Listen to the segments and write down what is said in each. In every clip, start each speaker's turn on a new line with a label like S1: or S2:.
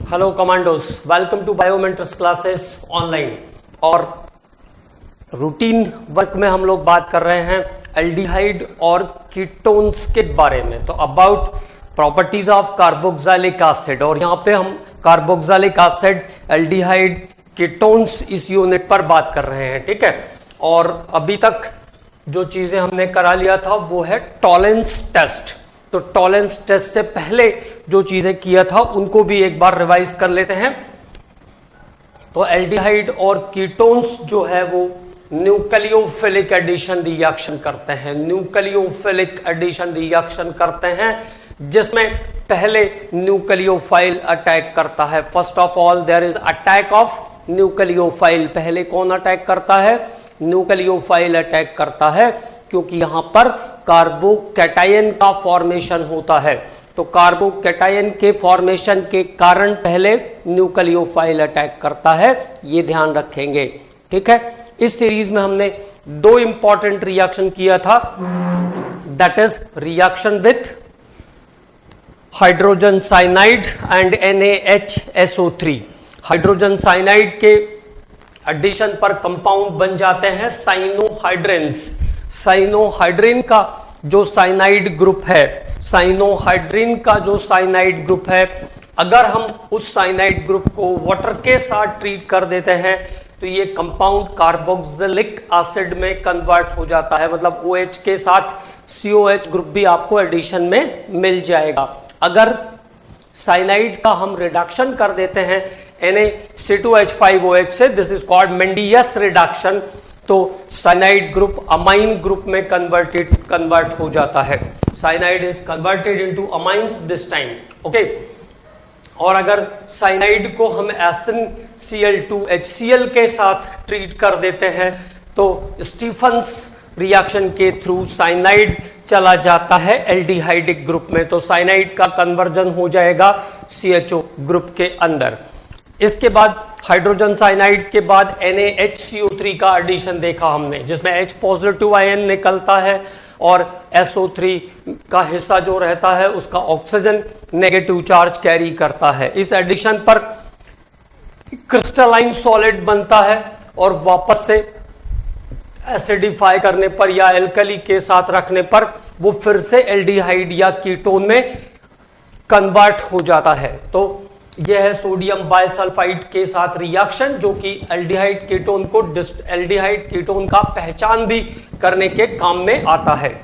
S1: Hello commandos, welcome to biometrics classes online. और routine work में हम लोग बात कर रहे हैं एल्डिहाइड और कीटोन्स के बारे में। तो about properties of carboxylic acid, और यहाँ पे हम कार्बोक्सिलिक एसिड, एल्डिहाइड, कीटोन्स इस यूनिट पर बात कर रहे हैं, ठीक है। और अभी तक जो चीजें हमने करा लिया था वो है टॉलेंस टेस्ट। तो टॉलेंस टेस्ट से पहले जो चीजें किया था उनको भी एक बार रिवाइज कर लेते हैं। तो एल्डिहाइड और कीटोन्स जो है वो न्यूक्लियोफिलिक एडिशन रिएक्शन करते हैं, न्यूक्लियोफिलिक एडिशन रिएक्शन करते हैं, जिसमें पहले न्यूक्लियोफाइल अटैक करता है। First of all there is attack of nucleophile. पहले कौन अटैक करता है? न्यूक्लियोफाइल अटैक करता है, क्योंकि यहां पर कार्बोकैटायन का फॉर्मेशन होता है। तो कार्बोकैटायन के फॉर्मेशन के कारण पहले न्यूक्लियोफाइल अटैक करता है, ये ध्यान रखेंगे, ठीक है। इस सीरीज में हमने दो इंपॉर्टेंट रिएक्शन किया था, that is reaction with hydrogen cyanide and NaHSO3। Hydrogen cyanide के एडिशन पर कंपाउंड बन जाते हैं साइनोहाइड्रेन्स। साइनोहाइड्रिन का जो साइनाइड ग्रुप है, साइनोहाइड्रिन का जो साइनाइड ग्रुप है, अगर हम उस साइनाइड ग्रुप को वाटर के साथ ट्रीट कर देते हैं तो ये कंपाउंड कार्बोक्सिलिक एसिड में कन्वर्ट हो जाता है। मतलब OH के साथ COH ग्रुप भी आपको एडिशन में मिल जाएगा। अगर साइनाइड का हम रिडक्शन कर देते हैं Na(C2H5OH) से, दिस इज कॉल्ड मेंडियस रिडक्शन, तो साइनाइड ग्रुप अमाइन ग्रुप में कन्वर्ट हो जाता है। Cyanide is converted into amines this time, okay. और अगर साइनाइड को हम SnCl2HCl के साथ ट्रीट कर देते हैं तो स्टीफंस रिएक्शन के थ्रू साइनाइड चला जाता है एल्डिहाइडिक ग्रुप में। तो साइनाइड का कन्वर्जन हो जाएगा CHO ग्रुप के अंदर। इसके बाद हाइड्रोजन साइनाइड के बाद NaHCO3 का एडिशन देखा हमने, जिसमें H पॉजिटिव आयन निकलता है और SO3 का हिस्सा जो रहता है उसका ऑक्सीजन नेगेटिव चार्ज कैरी करता है। इस एडिशन पर क्रिस्टलाइन सॉलिड बनता है और वापस से एसिडिफाई करने पर या एल्कली के साथ रखने पर वो फिर से एल्डिहाइड या कीटोन में कन्वर्ट हो जाता है। तो यह है सोडियम बाइसल्फाइड के साथ रिएक्शन, जो कि एल्डिहाइड कीटोन का पहचान भी करने के काम में आता है।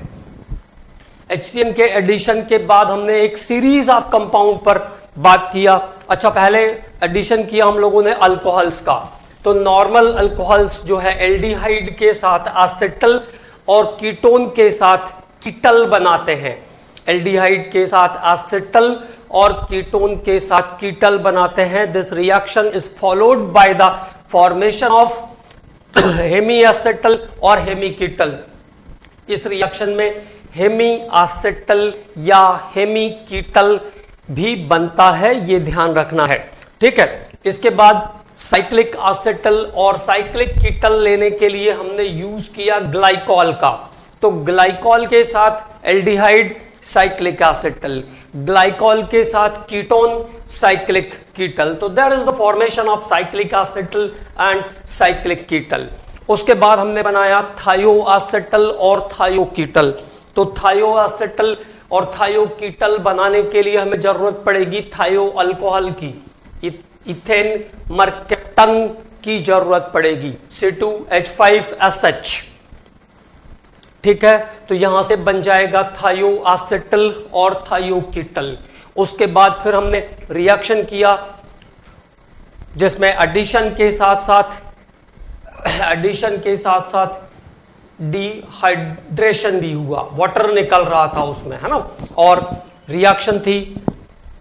S1: HCN के एडिशन के बाद हमने एक सीरीज ऑफ कंपाउंड पर बात किया। अच्छा, पहले एडिशन किया हम लोगों ने अल्कोहल्स का। तो नॉर्मल अल्कोहल्स जो है एल्डिहाइड के साथ एसिटल और कीटोन के साथ कीटल बनाते हैं। एल्डिहाइड के साथ एसिटल और कीटोन के साथ कीटल बनाते हैं। This reaction is followed by the formation of hemi acetal और हेमी कीटल। इस रिएक्शन में हेमी एसिटल या हेमी कीटल भी बनता है, ये ध्यान रखना है, ठीक है। इसके बाद साइक्लिक एसिटल और साइक्लिक कीटल लेने के लिए हमने यूज किया ग्लाइकॉल का। तो ग्लाइकॉल के साथ एल्डिहाइड साइक्लिक एसिटल, ग्लाइकॉल के साथ कीटोन साइक्लिक कीटल। तो there is the formation of cyclic acetal and cyclic ketal. उसके बाद हमने बनाया थायो एसिटल और थायो कीटल। तो थायो एसिटल और थायो कीटल बनाने के लिए हमें जरूरत पड़ेगी थायो अल्कोहल की, इथेन मर्केप्टन की जरूरत पड़ेगी, C2H5SH, ठीक है। तो यहां से बन जाएगा थायो एसिटल और थायो कीटल। उसके बाद फिर हमने रिएक्शन किया जिसमें एडिशन के साथ डिहाइड्रेशन भी हुआ, वाटर निकल रहा था उसमें, है ना। और रिएक्शन थी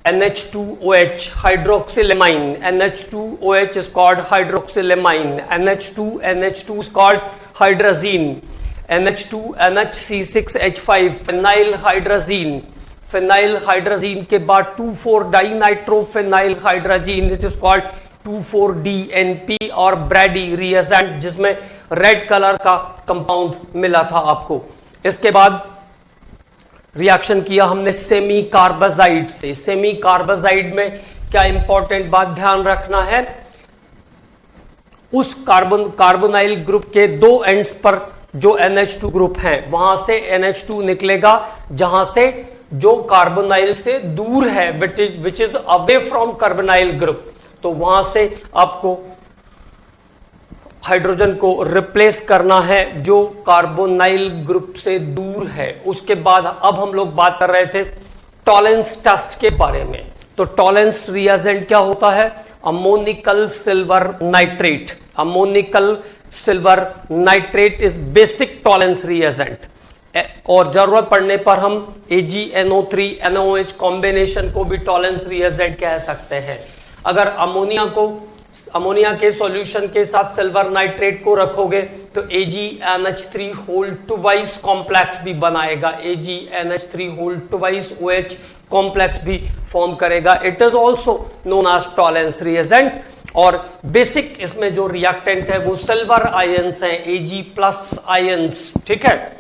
S1: NH2OH hydroxylamine, NH2OH is called hydroxylamine, NH2 is called hydrazine, NH2NHC6H5 phenyl hydrazine. Phenyl hydrazine के बाद two four dinitrophenyl hydrazine, it is called 2,4-DNP और ब्रैडी रिएजेंट, जिसमें रेड कलर का कंपाउंड मिला था आपको। इसके बाद रिएक्शन किया हमने सेमी कार्बाजाइड से। सेमी कार्बाजाइड में क्या इंपॉर्टेंट बात ध्यान रखना है, उस कार्बोनाइल ग्रुप के दो एंड्स पर जो NH2 ग्रुप है वहां से NH2 निकलेगा, जहां से जो कार्बोनाइल से दूर है, which is away from carbonyl group, तो वहां से आपको हाइड्रोजन को रिप्लेस करना है जो कार्बोनाइल ग्रुप से दूर है। उसके बाद अब हम लोग बात कर रहे थे टॉलेंस टेस्ट के बारे में। तो टॉलेंस रिएजेंट क्या होता है, ammoniacal silver nitrate. Ammoniacal silver nitrate is basic Tollens reagent, और जरूरत पड़ने पर हम AgNO3 NOH कॉम्बिनेशन को भी टॉलेंस रिएजेंट कह सकते हैं। अगर अमोनिया के सॉल्यूशन के साथ सिल्वर नाइट्रेट को रखोगे तो AgNH3 होल ट्वाइस कॉम्प्लेक्स भी बनाएगा, AgNH3 whole twice OH complex भी फॉर्म करेगा। It is also known as Tollens reagent. और बेसिक इसमें जो रिएक्टेंट है वो सिल्वर आयंस हैं, Ag+ आयंस, ठीक है।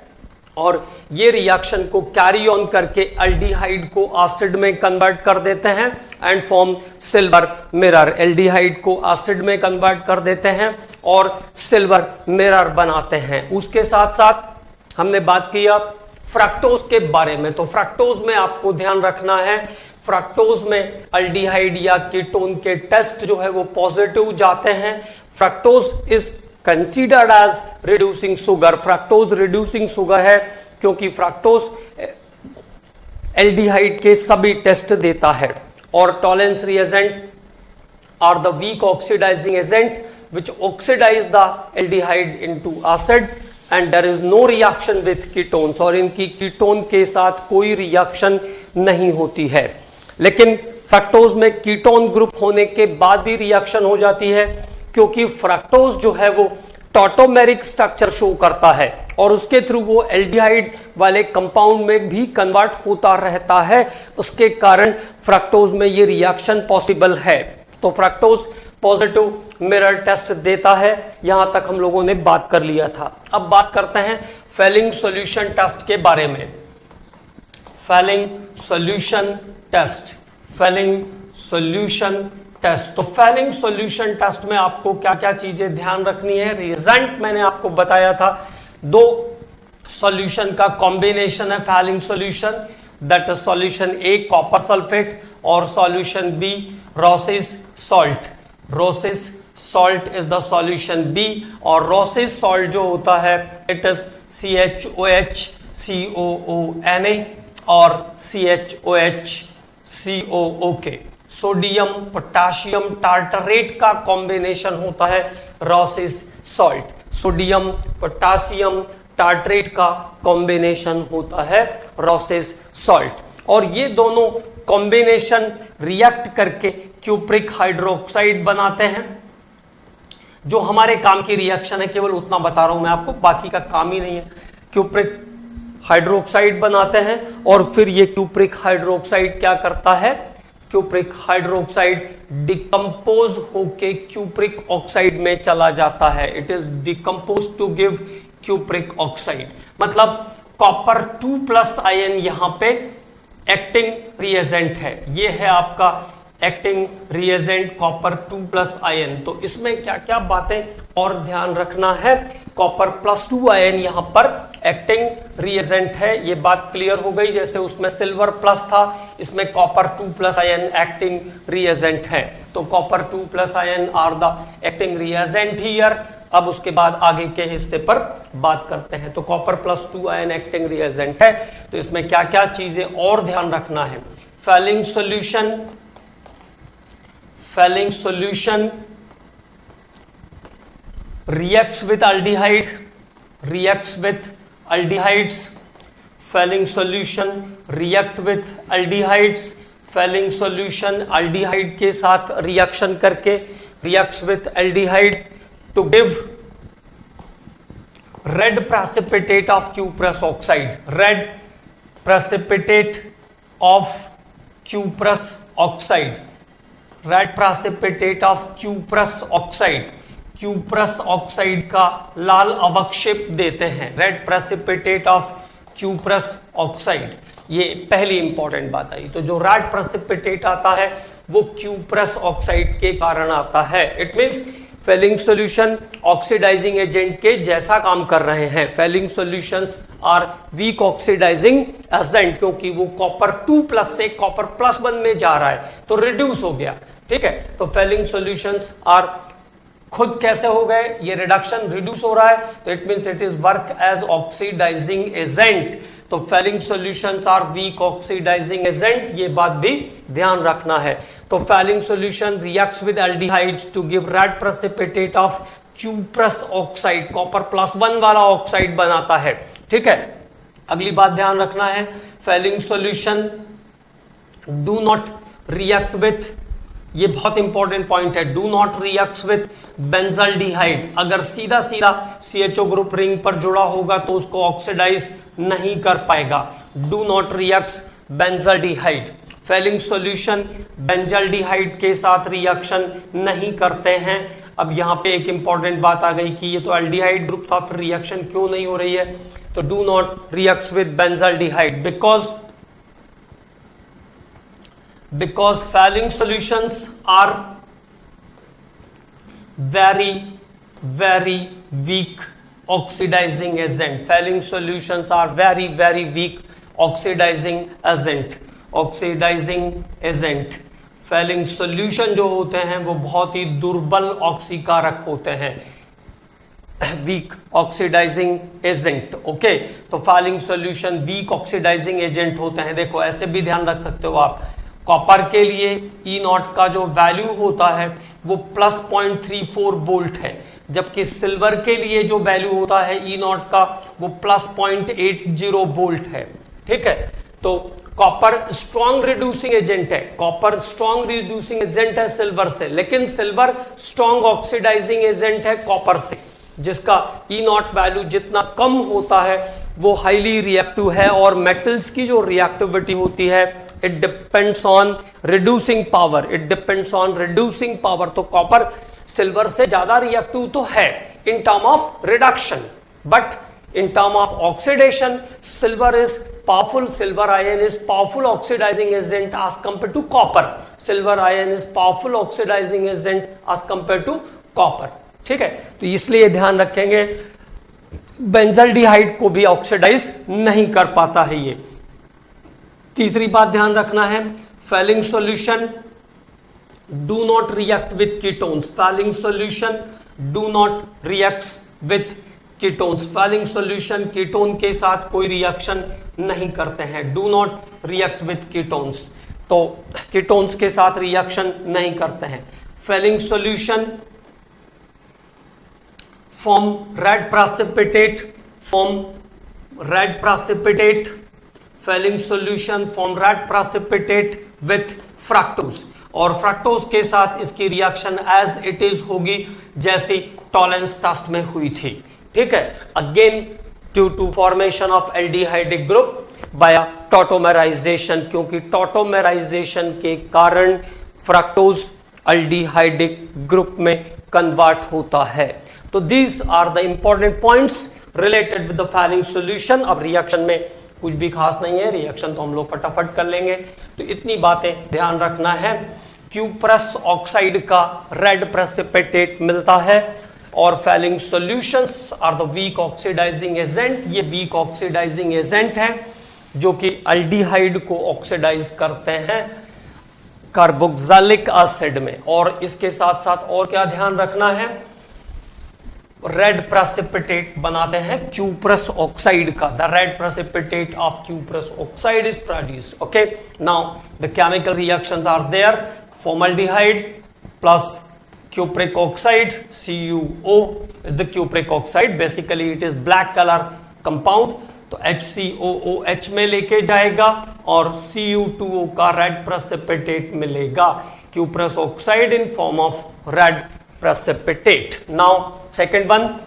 S1: और ये रिएक्शन को कैरी ऑन करके एल्डिहाइड को एसिड में कन्वर्ट कर देते हैं and form silver mirror. Aldehyde को एसिड में कन्वर्ट कर देते हैं और सिल्वर मिरर बनाते हैं। उसके साथ साथ हमने बात किया फ्रक्टोज के बारे में। तो फ्रक्टोज में आपको ध्यान रखना है, फ्रक्टोज में एल्डिहाइड या कीटोन के टेस्ट जो है वो पॉजिटिव जाते हैं। Fructose is considered as reducing sugar. Fructose reducing sugar है क्योंकि फ्रक्टोज एल्डिहाइड के सभी टेस्ट देता है। और Tollens reagent are the weak oxidising agent which oxidise the aldehyde into acid and there is no reaction with ketones. और इनकी ketone के साथ कोई रिएक्शन नहीं होती है। लेकिन फ्रक्टोज में कीटोन ग्रुप होने के बाद भी रिएक्शन हो जाती है, क्योंकि फ्रक्टोज जो है वो टॉटोमेरिक स्ट्रक्चर शो करता है और उसके थ्रू वो एल्डिहाइड वाले कंपाउंड में भी कन्वर्ट होता रहता है। उसके कारण फ्रक्टोज में ये रिएक्शन पॉसिबल है। तो फ्रक्टोज पॉजिटिव मिरर टेस्ट देता है, यहां तक हम लोगों ने बात कर लिया था। अब बात करते हैं फेलिंग सॉल्यूशन टेस्ट के बारे में। Fehling solution test, Fehling solution test. तो फेलिंग सॉल्यूशन टेस्ट में आपको क्या क्या चीजें ध्यान रखनी है। रिएजेंट मैंने आपको बताया था, दो सॉल्यूशन का कॉम्बिनेशन है Fehling solution, that is solution A copper sulphate और solution B Rochelle salt. Rochelle salt is the solution B और रोसिस सॉल्ट जो होता है इट इज CHOH COONA और CHOH COOK। Sodium potassium tartrate का combination होता है Rochelle salt. Sodium potassium tartrate का कॉम्बिनेशन होता है रोसिस सॉल्ट। और ये दोनों कॉम्बिनेशन रिएक्ट करके क्यूप्रिक हाइड्रोक्साइड बनाते हैं। जो हमारे काम की रिएक्शन है, केवल उतना बता रहा हूं मैं आपको, बाकी का काम ही नहीं है। क्यूप्रिक हाइड्रोक्साइड बनाते हैं और फिर ये क्यूप्रिक हाइड्रोक्साइड क्या करता है, क्यूप्रिक हाइड्रोक्साइड डिकम्पोज होके क्यूप्रिक ऑक्साइड में चला जाता है। It is decompose to give cupric oxide. मतलब कॉपर 2+ आयन यहां पे एक्टिंग रिएजेंट है। ये है आपका एक्टिंग रिएजेंट कॉपर 2+ आयन। तो इसमें क्या क्या बातें और ध्यान रखना है। कॉपर +2 आयन यहां पर एक्टिंग रिएजेंट है, ये बात क्लियर हो गई। जैसे उसमें सिल्वर प्लस था, इसमें कॉपर 2+ आयन एक्टिंग रिएजेंट है। तो copper 2+ ion are the acting reagent here. अब उसके बाद आगे के हिस्से पर बात करते हैं। तो कॉपर +2 आयन एक्टिंग रिएजेंट है, तो इसमें क्या क्या चीजें और ध्यान रखना है। Fehling solution, Fehling solution reacts with aldehyde, reacts with aldehydes. Failing solution react with aldehydes. Failing solution aldehyde के साथ रिएक्शन करके reacts with aldehyde to give red precipitate of cuprous oxide. Red precipitate of cuprous oxide. Red precipitate of cuprous oxide. Cuprous oxide का लाल अवक्षेप देते हैं। Red precipitate of cuprous oxide, ये पहली important बात आई। तो जो रेड प्रेसिपिटेट आता है वो क्यूप्रस ऑक्साइड के कारण आता है। It means Fehling solution oxidising agent के जैसा काम कर रहे हैं। Fehling solutions are weak oxidising agent, क्योंकि वो कॉपर 2+ से कॉपर +1 में जा रहा है तो रिड्यूस हो गया। ठीक है, तो फेलिंग सॉल्यूशंस आर खुद कैसे हो गए, ये रिडक्शन रिड्यूस हो रहा है, तो it means it is work as oxidizing agent. तो Fehling solutions are weak oxidising agent, ये बात भी ध्यान रखना है। तो Fehling solution reacts with aldehyde to give red precipitate of cuprous oxide, copper +1 वाला ऑक्साइड बनाता है। ठीक है, अगली बात ध्यान रखना है, Fehling solution do not react with, ये बहुत इंपॉर्टेंट पॉइंट है, do not react with benzaldehyde. अगर सीधा सीधा CHO ग्रुप रिंग पर जुड़ा होगा तो उसको ऑक्सीडाइज नहीं कर पाएगा। Do not react benzaldehyde. Fehling solution benzaldehyde के साथ रिएक्शन नहीं करते हैं। अब यहां पे एक इंपॉर्टेंट बात आ गई कि ये तो एल्डिहाइड ग्रुप था, फिर रिएक्शन क्यों नहीं हो रही है? तो do not react with benzaldehyde because Fehling solutions are very weak oxidizing agent. Fehling solutions are very weak oxidizing agent. Fehling solution जो होते हैं वो बहुत ही दुर्बल ऑक्सीकारक होते हैं, वीक ऑक्सीडाइजिंग एजेंट। ओके, तो Fehling solution weak oxidising agent होते हैं। देखो ऐसे भी ध्यान रख सकते हो आप, कॉपर के लिए E0 का जो वैल्यू होता है वो +0.34 वोल्ट है, जबकि सिल्वर के लिए जो वैल्यू होता है E0 का वो +0.80 वोल्ट है। ठीक है, तो कॉपर स्ट्रॉन्ग रिड्यूसिंग एजेंट है, कॉपर स्ट्रॉन्ग रिड्यूसिंग एजेंट है सिल्वर से, लेकिन सिल्वर स्ट्रॉन्ग ऑक्सीडाइजिंग एजेंट है कॉपर से, जिसका E0 वैल्यू जितना कम होता है वो हाईली रिएक्टिव है। और मेटल्स की जो रिएक्टिविटी होती है it depends on reducing power, तो कॉपर सिल्वर से ज्यादा रिएक्टिव तो है in term of reduction, but in term of oxidation silver is powerful, silver ion is powerful oxidising agent as compare to copper, silver ion is powerful oxidising agent as compare to copper. ठीक है, तो इसलिए ध्यान रखेंगे benzaldehyde को भी oxidise नहीं कर पाता है ये। तीसरी बात ध्यान रखना है, Fehling solution do not react with ketones. Fehling solution do not react with ketones. Fehling solution ketone के साथ कोई रिएक्शन नहीं करते हैं, do not react with ketones, तो कीटोन्स के साथ रिएक्शन नहीं करते हैं। Fehling solution form red precipitate, Fehling solution form red precipitate with fructose, और फ्रक्टोज के साथ इसकी रिएक्शन एज इट इज होगी जैसी टॉलेंस टेस्ट में हुई थी। ठीक है, again due to formation of aldehydic group by tautomerization, क्योंकि टॉटोमेराइजेशन के कारण फ्रक्टोज एल्डिहाइडिक ग्रुप में कन्वर्ट होता है। तो these are the important points related with the Fehling solution. अब रिएक्शन में कुछ भी खास नहीं है, रिएक्शन तो हम लोग फटाफट कर लेंगे, तो इतनी बातें ध्यान रखना है। क्यूप्रस ऑक्साइड का रेड प्रेसिपिटेट मिलता है और Fehling solutions are the weak oxidising agent. ये वीक ऑक्सीडाइजिंग एजेंट है जो कि एल्डिहाइड को ऑक्सीडाइज करते हैं कार्बोक्सिलिक एसिड में। और इसके साथ साथ और क्या ध्यान रखना है, रेड प्रेसिपिटेट बनाते हैं क्यूप्रस ऑक्साइड का। The red precipitate of cuprous oxide is produced. Okay, now the chemical reactions are there, formaldehyde plus cupric oxide, CuO is the cupric oxide, basically it is black color compound, तो HCOOH में लेके जाएगा और Cu2O का red precipitate मिलेगा, cuprous oxide in form of red precipitate. Now second one,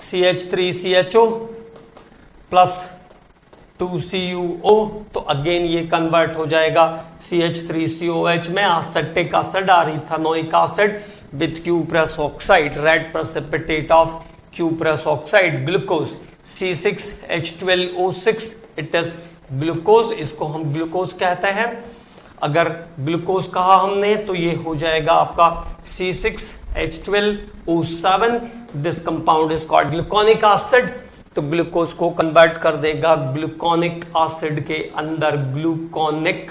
S1: CH3CHO plus 2CuO, तो again ये convert हो जाएगा CH3COH में एसिटिक एसिड और ethanoic acid with cuprous oxide, red precipitate of cuprous oxide, glucose C6H12O6, it is glucose, इसको हम glucose कहते हैं। अगर ग्लूकोज कहा हमने तो ये हो जाएगा आपका C6H12O7। This compound is called gluconic acid. तो ग्लूकोज को कन्वर्ट कर देगा ग्लूकोनिक एसिड के अंदर, ग्लूकोनिक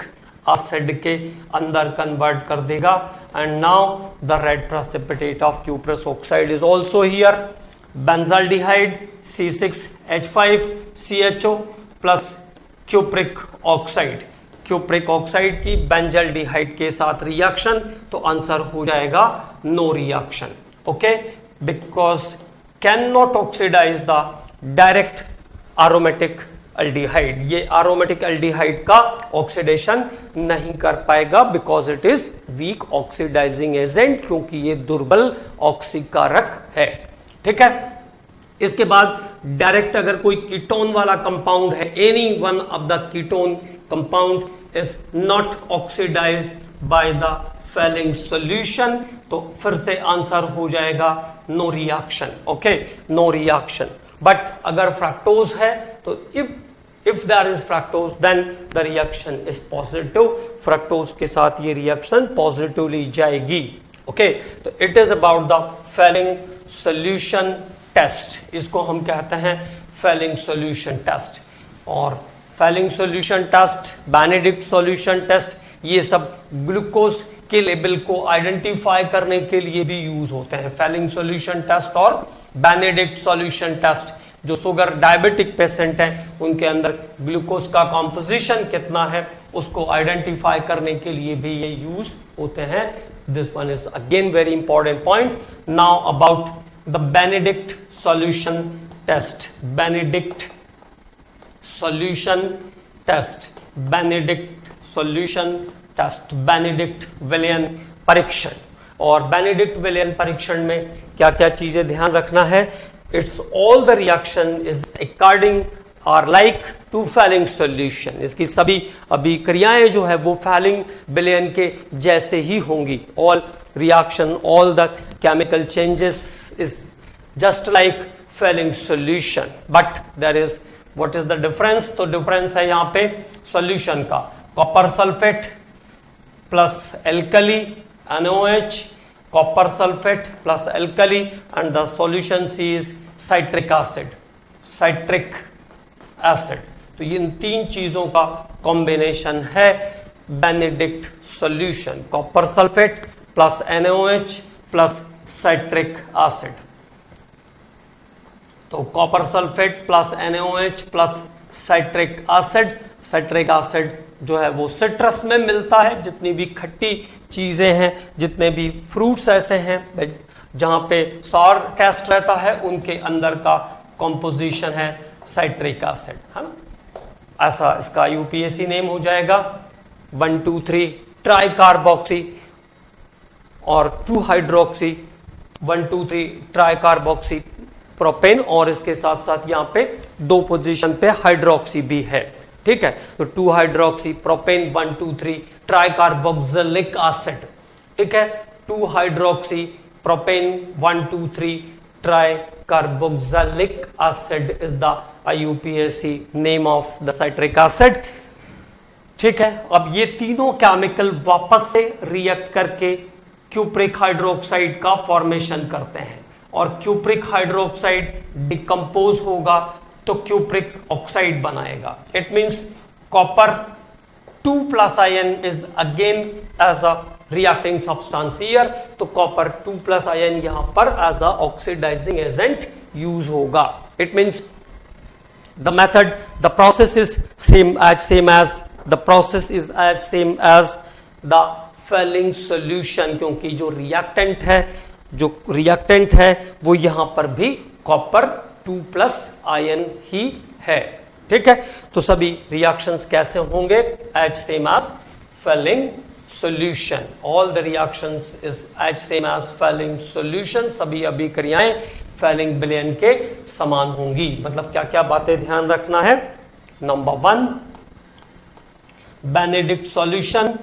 S1: एसिड के अंदर कन्वर्ट कर देगा। And now the red precipitate of cuprous oxide is also here. Benzaldehyde C6H5CHO plus cupric oxide, cupric oxide की बेंजाल्डिहाइड के साथ रिएक्शन, तो आंसर हो जाएगा no reaction. Okay, because can not oxidize the direct aromatic aldehyde. ये aromatic aldehyde का oxidation नहीं कर पाएगा because it is weak oxidising agent, क्योंकि ये दुर्बल ऑक्सीकारक है। ठीक है, इसके बाद डायरेक्ट अगर कोई कीटोन वाला कंपाउंड है, any one of the ketone compound is not oxidized by the Fehling solution, तो फिर से आंसर हो जाएगा no reaction. Okay, no reaction. But अगर फ्रक्टोज है तो if there is fructose then the reaction is positive। Fructose के साथ ये रिएक्शन पॉजिटिवली जाएगी। ओके, तो it is about the Fehling solution test. इसको हम कहते हैं फेलिंग सॉल्यूशन टेस्ट। और Fehling solution test, Benedict solution test, ये सब ग्लूकोज के लेवल को आइडेंटिफाई करने के लिए भी यूज होते हैं। फेलिंग सॉल्यूशन टेस्ट और बेनेडिक्ट सॉल्यूशन टेस्ट, जो शुगर डायबिटिक पेशेंट हैं उनके अंदर ग्लूकोज का कॉम्पोजिशन कितना है उसको आइडेंटिफाई करने के लिए भी ये यूज होते हैं। This one is again very important point. Now about the Benedict solution test. Benedict solution test, Benedict solution test, Benedict विलियन परीक्षण। और बेनेडिक्ट विलियन परीक्षण में क्या क्या चीजें ध्यान रखना है? It's all the reaction is according और लाइक टू फेलिंग सॉल्यूशन। इसकी सभी अभिक्रियाएं जो है वो फेलिंग विलियन के जैसे ही होंगी। All reaction, all the chemical changes is just like Fehling solution, but there is what is the difference? तो डिफरेंस है यहाँ पे सॉल्यूशन का। Copper sulphate plus alkali NaOH, copper sulfate plus alkali, and the solution C is citric acid, citric acid। तो इन तीन चीजों का combination है Benedict solution, copper sulphate plus NaOH plus citric acid. तो copper sulphate plus NaOH plus citric acid. Citric acid जो है वो citrus में मिलता है। जितनी भी खट्टी चीजें हैं, जितने भी फ्रूट्स ऐसे हैं जहां पे सॉर टेस्ट रहता है, उनके अंदर का कॉम्पोजिशन है साइट्रिक एसिड, है ना। ऐसा इसका यूपीएससी नेम हो जाएगा 1,2,3 ट्राई कार्बोक्सी और 2 हाइड्रोक्सी 1,2,3 ट्राई कार्बोक्सी प्रोपेन, और इसके साथ साथ यहाँ पे 2 पोजीशन पे हाइड्रोक्सी भी है। ठीक है, तो 2 हाइड्रोक्सी प्रोपेन 1,2,3 ट्राइकार्बोक्सिलिक एसिड। ठीक है, 2 hydroxy propane 1,2,3 tricarboxylic acid is the IUPAC name of the citric acid. ठीक है, अब ये तीनों केमिकल वापस से रिएक्ट करके क्यूप्रिक हाइड्रोक्साइड का फॉर्मेशन करते हैं, और क्यूप्रिक हाइड्रोक्साइड डिकम्पोज होगा तो क्यूप्रिक ऑक्साइड बनाएगा। It means copper 2+ ion is again as a reacting substance here, तो कॉपर 2+ आयन यहां पर as a oxidizing agent use होगा। It means the method, the process is same as the Fehling solution, क्योंकि जो reactant है वो यहां पर भी कॉपर 2+ आयन ही है। ठीक है, तो सभी रिएक्शंस कैसे होंगे? As same as Fehling solution. All the reactions is as same as Fehling solution. सभी अभिक्रियाएं फेलिंग विलियन के समान होंगी। मतलब क्या क्या बातें ध्यान रखना है? Number 1, Benedict solution.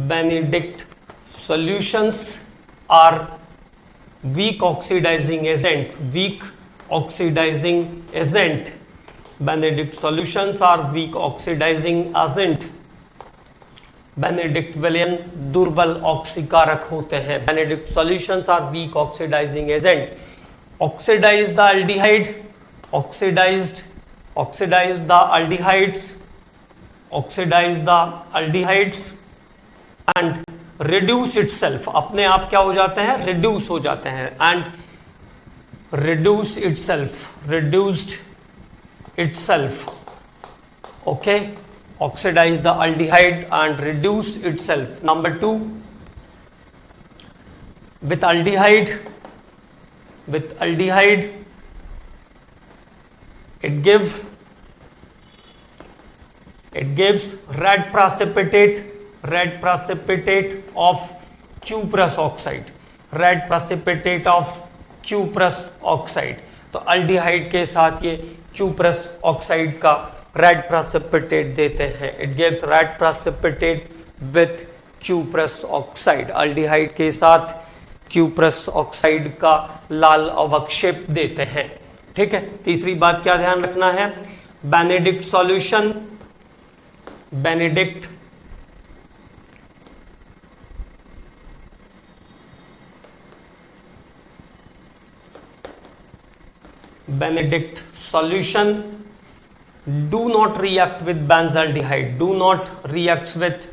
S1: Benedict solutions are weak oxidising agent, weak oxidizing agent. Benedict solutions are weak oxidizing agent. Benedict विलियन दुर्बल ऑक्सीकारक होते हैं। Benedict solutions are weak oxidising agent. Oxidize the aldehyde, oxidize the aldehydes, oxidize the aldehydes and reduce itself, अपने आप क्या हो जाते हैं, reduce हो जाते हैं, and reduce itself, reduced itself, okay, oxidize the aldehyde and reduce itself. Number 2, with aldehyde it gives red precipitate of cuprous oxide, red precipitate of cuprous oxide। तो अल्डिहाइड के साथ ये cuprous oxide का red precipitate देते हैं। it gives red precipitate with cuprous oxide, aldehyde के साथ cuprous oxide का लाल अवक्षेप देते हैं। ठीक है, तीसरी बात क्या ध्यान रखना है, Benedict solution, Benedict solution do not react with benzaldehyde, do not reacts with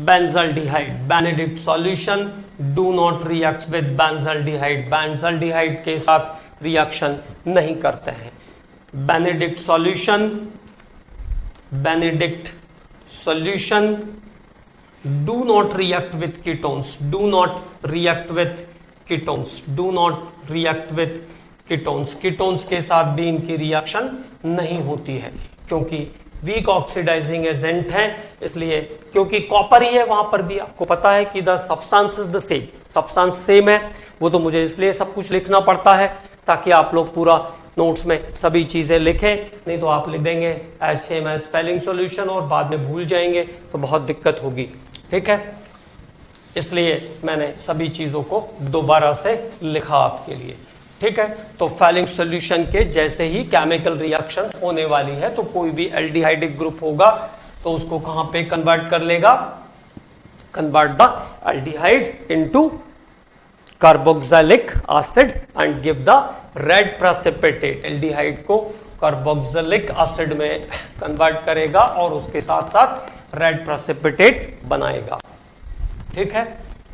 S1: benzaldehyde, Benedict solution do not reacts with benzaldehyde, benzaldehyde के साथ रिएक्शन नहीं करते हैं। Benedict solution do not react with ketones, do not react with ketones, ketones के साथ भी इनकी reaction नहीं होती है क्योंकि वीक ऑक्सीडाइजिंग एजेंट है, इसलिए क्योंकि कॉपर ही है वहां पर भी आपको पता है कि the substance is the same, substance same है, वो तो मुझे इसलिए सब कुछ लिखना पड़ता है ताकि आप लोग पूरा नोट्स में सभी चीजें लिखें, नहीं तो आप लिख देंगे as same as spelling solution और बाद में भूल जाएंगे तो बहुत दिक्कत होगी। ठीक है, इसलिए मैंने सभी चीजों को दोबारा से लिखा आपके लिए। ठीक है, तो फैलिंग सॉल्यूशन के जैसे ही केमिकल रिएक्शन होने वाली है तो कोई भी एल्डिहाइडिक ग्रुप होगा तो उसको कहां पे कन्वर्ट कर लेगा, convert the aldehyde into carboxylic acid and give the red precipitate. Aldehyde को कार्बोक्सिलिक एसिड में कन्वर्ट करेगा और उसके साथ साथ रेड प्रेसिपिटेट बनाएगा। ठीक है,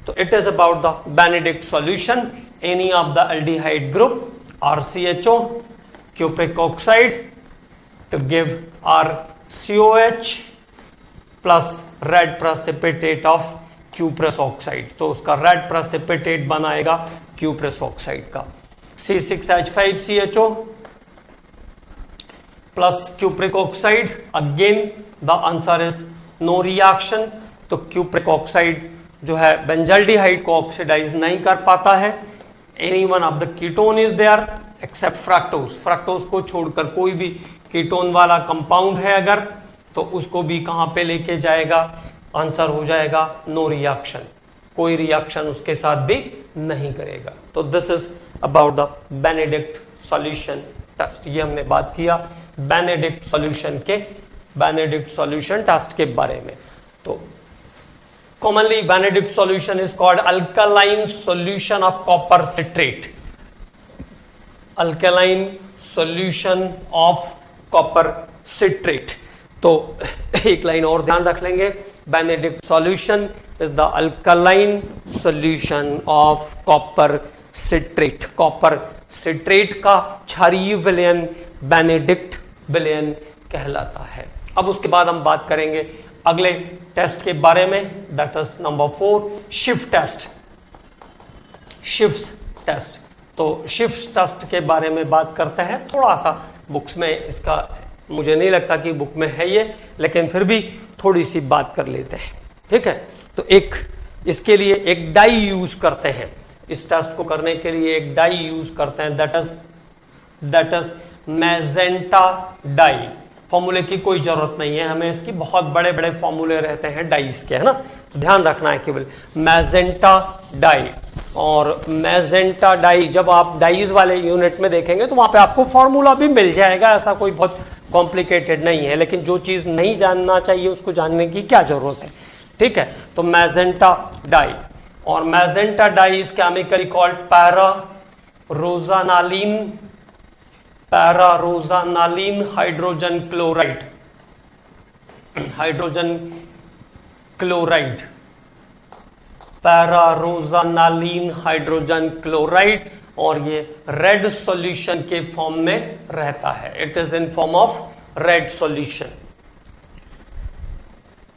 S1: तो it is about the Benedict solution, any of the aldehyde group RCHO, cupric oxide to give RCOH plus red precipitate of cuprous oxide, तो उसका रेड प्रेसिपिटेट बनाएगा cuprous oxide का। C6H5CHO plus cupric oxide, again the answer is no reaction, तो cupric oxide जो है benzaldehyde को oxidise नहीं कर पाता है। Any one of the ketone is there except fructose, fructose को छोड़कर कोई भी कीटोन वाला कंपाउंड है अगर तो उसको भी कहां पे लेके जाएगा, आंसर हो जाएगा नो रिएक्शन, कोई रिएक्शन उसके साथ भी नहीं करेगा। तो this is about the Benedict solution test, ये हमने बात किया बेनेडिक्ट सॉल्यूशन के, बेनेडिक्ट सॉल्यूशन टेस्ट के बारे में। तो commonly Benedict solution is called alkaline solution of copper citrate, alkaline solution of copper citrate। तो एक लाइन और ध्यान रख लेंगे, Benedict solution is the alkaline solution of copper citrate, copper citrate का क्षारीय विलयन Benedict विलयन कहलाता है। अब उसके बाद हम बात करेंगे अगले टेस्ट के बारे में, दैट इज नंबर 4 शिफ्ट टेस्ट, शिफ्ट टेस्ट। तो शिफ्ट टेस्ट के बारे में बात करते हैं, थोड़ा सा बुक्स में इसका मुझे नहीं लगता कि बुक में है ये, लेकिन फिर भी थोड़ी सी बात कर लेते हैं। ठीक है, तो एक इसके लिए एक डाई यूज करते हैं, इस टेस्ट को करने के लिए एक डाई यूज करते हैं, दैट इज मैजेंटा डाई। फॉर्मूले की कोई जरूरत नहीं है हमें इसकी, बहुत बड़े बड़े फॉर्मूले रहते हैं डाइस के, है ना, तो ध्यान रखना है केवल मैजेंटा डाई। और मैजेंटा डाई जब आप डाइज वाले यूनिट में देखेंगे तो वहां पे आपको फॉर्मूला भी मिल जाएगा, ऐसा कोई बहुत कॉम्प्लिकेटेड नहीं है, लेकिन जो चीज नहीं जानना चाहिए उसको जानने की क्या जरूरत है, ठीक है। तो मैजेंटा डाई, और magenta dye is chemically called pararosaniline hydrogen chloride, pararosaniline hydrogen chloride, और ये रेड सॉल्यूशन के फॉर्म में रहता है। It is in form of red solution.